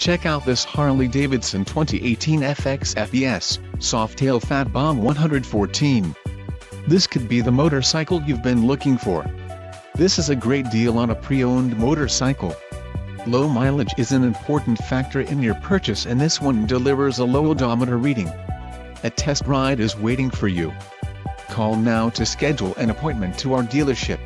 Check out this Harley-Davidson 2018 FXFBS, Softail Fat Bomb 114. This could be the motorcycle you've been looking for. This is a great deal on a pre-owned motorcycle. Low mileage is an important factor in your purchase, and this one delivers a low odometer reading. A test ride is waiting for you. Call now to schedule an appointment to our dealership.